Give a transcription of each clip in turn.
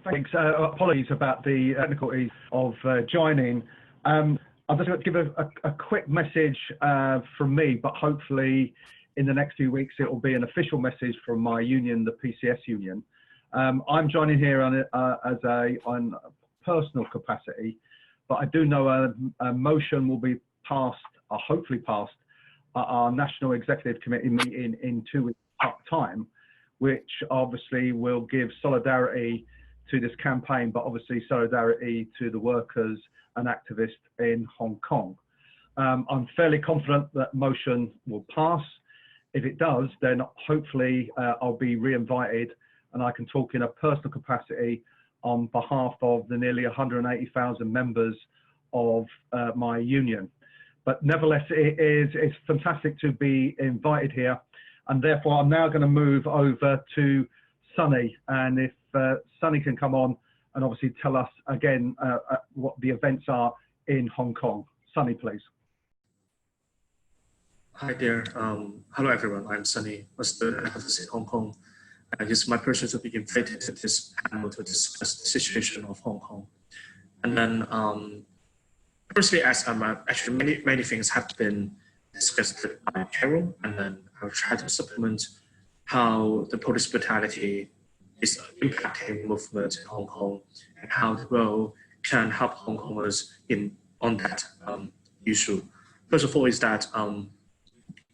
Thanks. Apologies about the difficulties of joining. I'm just going to give a quick message from me, but hopefully in the next few weeks it will be an official message from my union, the PCS union. I'm joining here on a personal capacity, but I do know a motion will be passed, or hopefully passed, at our National Executive Committee meeting in 2 weeks' time, which obviously will give solidarity to this campaign, but obviously solidarity to the workers and activists in Hong Kong. I'm fairly confident that motion will pass. If it does, then hopefully I'll be re-invited and I can talk in a personal capacity on behalf of the nearly 180,000 members of my union. But nevertheless, it's fantastic to be invited here. And therefore, I'm now going to move over to Sunny. And if Sunny can come on and obviously tell us again what the events are in Hong Kong. Sunny, please. Hi there. Hello, everyone. I'm Sunny, the advocacy in Hong Kong. It's my pleasure to be invited to this panel to discuss the situation of Hong Kong. And then, firstly, as actually many things have been discussed by Carol, and then I'll try to supplement how the police brutality is impacting movement in Hong Kong and how the role can help Hong Kongers on that issue. First of all, is that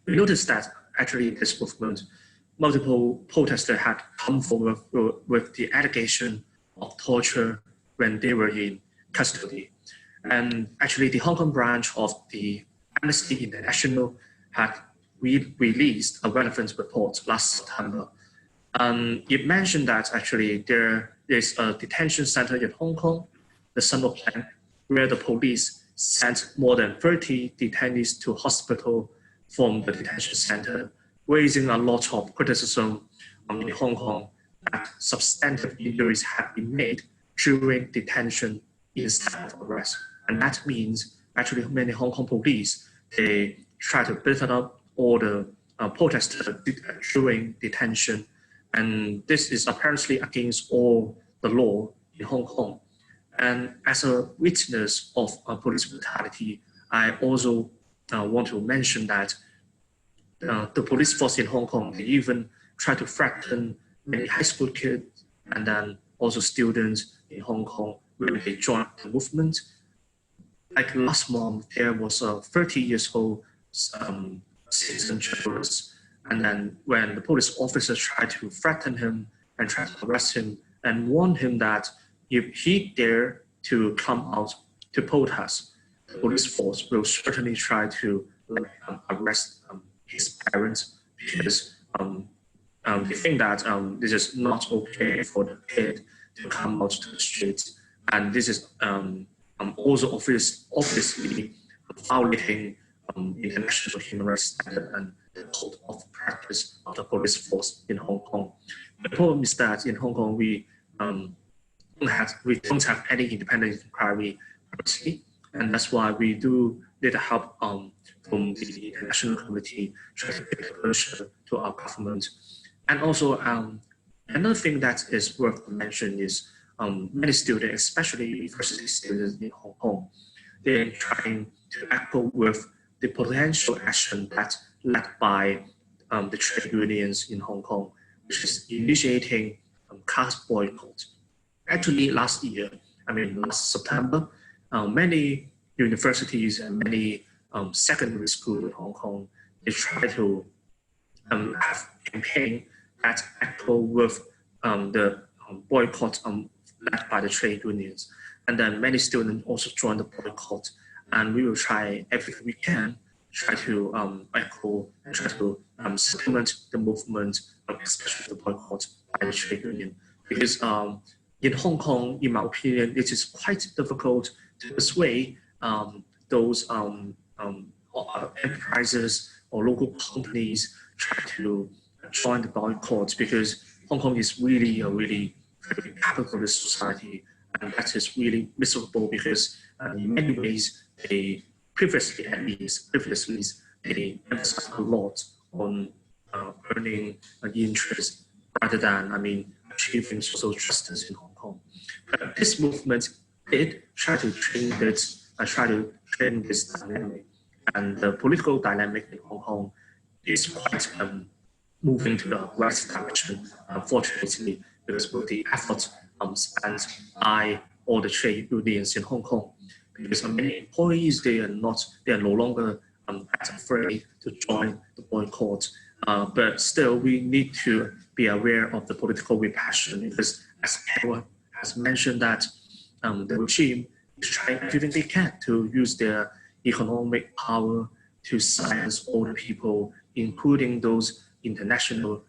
we noticed that actually this movement, multiple protesters had come forward with the allegation of torture when they were in custody. And actually the Hong Kong branch of the Amnesty International had released a relevant report last September. It mentioned that actually there is a detention center in Hong Kong, the Summer Plan, where the police sent more than 30 detainees to hospital from the detention center, raising a lot of criticism in Hong Kong that substantive injuries have been made during detention instead of arrest. And that means actually many Hong Kong police, they try to beef up all the protesters during detention. And this is apparently against all the law in Hong Kong. And as a witness of police brutality, I also want to mention that the police force in Hong Kong, they even try to threaten many high school kids and then also students in Hong Kong when they join the movement. Like last month, there was a 30-year-old citizen journalist, and then when the police officers tried to threaten him and tried to arrest him and warn him that if he dared to come out to protest, the police force will certainly try to arrest his parents, because they think that this is not okay for the kid to come out to the streets, and this is also obviously violating international human rights standard and the code of practice of the police force in Hong Kong. The problem is that in Hong Kong we don't have any independent inquiry currently, and that's why we do need help from the international community trying to make pressure to our government. And also another thing that is worth mentioning is many students, especially university students in Hong Kong, they're trying to echo with the potential action that's led by the trade unions in Hong Kong, which is initiating class boycott. Actually, last September, many universities and many secondary schools in Hong Kong, they try to have a campaign that echo with the boycott led by the trade unions. And then many students also joined the boycott. And we will try everything we can, try to echo and try to supplement the movement, especially the boycott by the trade union. Because in Hong Kong, in my opinion, it is quite difficult to persuade those enterprises or local companies try to join the boycott, because Hong Kong is really a very capitalist society, and that is really miserable because in many ways they previously they emphasized a lot on earning an interest rather than achieving social justice in Hong Kong. But this movement did try to change this dynamic, and the political dynamic in Hong Kong is quite moving to the right direction, unfortunately, because of the efforts spent by all the trade unions in Hong Kong. Because many employees, they are no longer as afraid to join the boycott. But still, we need to be aware of the political repression, because as Edward has mentioned, that the regime is trying everything they can to use their economic power to silence all the people, including those international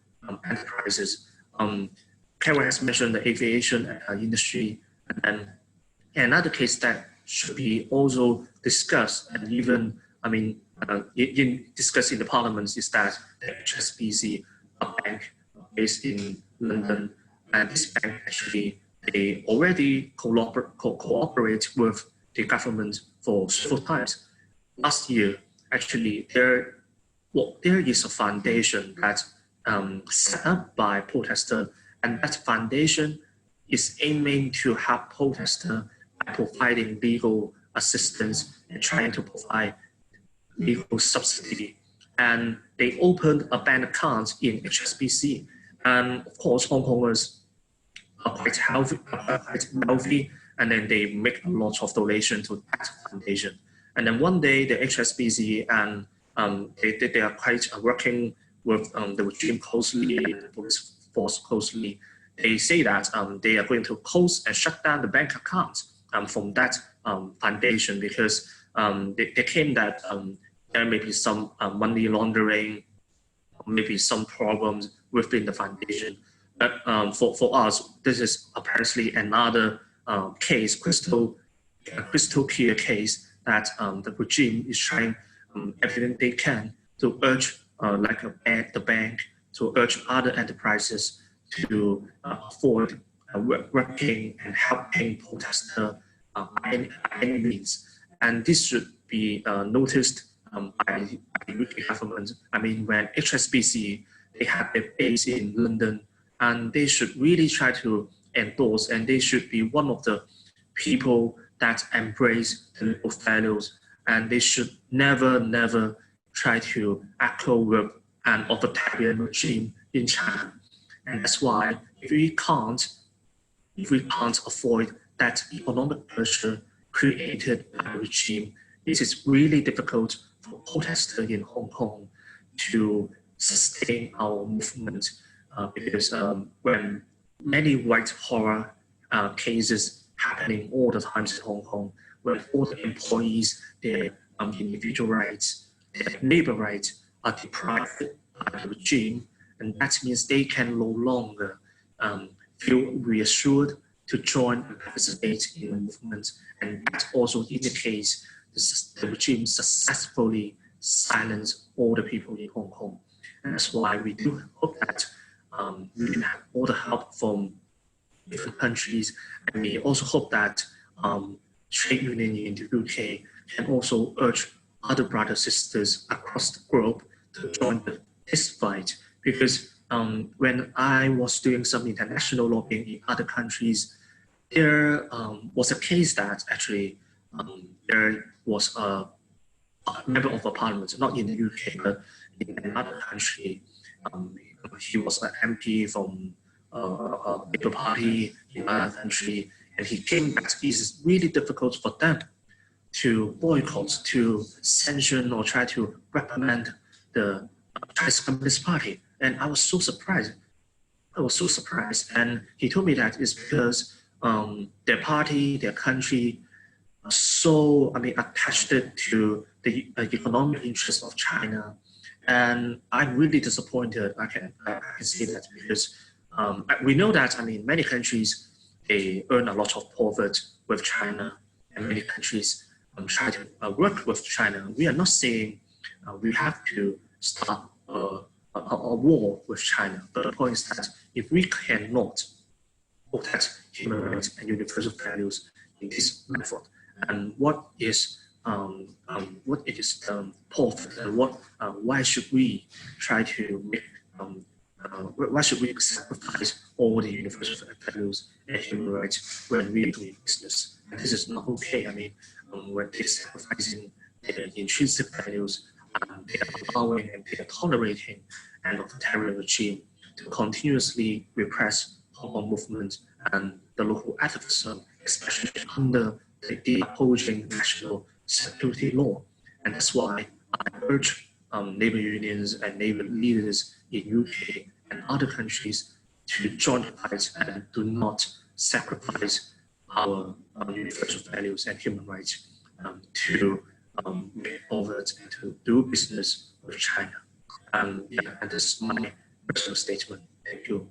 enterprises. Carol has mentioned the aviation industry, and another case that should be also discussed, and even, discussed in the parliament, is that the HSBC, a bank based in London, and this bank actually, they already cooperate with the government for several times. Last year, actually, there is a foundation that set up by protesters, and that foundation is aiming to help protesters by providing legal assistance and trying to provide legal subsidy. And they opened a bank account in HSBC. And of course, Hong Kongers are quite wealthy, and then they make a lot of donation to that foundation. And then one day, the HSBC and they are quite working with the regime closely, the police force closely. They say that they are going to close and shut down the bank accounts from that foundation, because they claim that there may be some money laundering, maybe some problems within the foundation. But for us, this is apparently another case, crystal clear case, that the regime is trying everything they can to urge the bank, to urge other enterprises to afford working and helping protesters by any means. And this should be noticed by the UK government. When HSBC, they have their base in London, and they should really try to endorse, and they should be one of the people that embrace the local values, and they should never try to echo with an authoritarian regime in China. And that's why if we can't avoid that economic pressure created by the regime, it is really difficult for protesters in Hong Kong to sustain our movement, because when many white horror cases happening all the time in Hong Kong, where all the employees, their individual rights, their labor rights are deprived by the regime, and that means they can no longer feel reassured to join and participate in the movement. And that also indicates the regime successfully silenced all the people in Hong Kong. And that's why we do hope that we can have all the help from different countries. And we also hope that trade union in the UK can also urge other brothers sisters across the globe to join this fight. Because when I was doing some international lobbying in other countries, there was a case that actually there was a member of a parliament, not in the UK, but in another country. He was an MP from a Labour Party in another country, and he came back. It is really difficult for them to boycott, to sanction, or try to reprimand the Chinese Communist Party. And I was so surprised. And he told me that it's because their party, their country, are so attached to the economic interests of China. And I'm really disappointed. I can say that, because we know that many countries, they earn a lot of profit with China, and many countries try to work with China. We are not saying we have to start a war with China, but the point is that if we cannot protect human rights and universal values in this method, and what is profit, and why should we try to make why should we sacrifice all the universal values and human rights when we do business? And this is not okay. I mean, when they're sacrificing their intrinsic values, they are allowing and they are tolerating an authoritarian regime to continuously repress Hong Kong movement and the local activism, especially under the opposing national security law. And that's why I urge labor unions and labor leaders in UK and other countries to join the fight and do not sacrifice our universal values and human rights to move forward and to do business with China. And this is my personal statement. Thank you.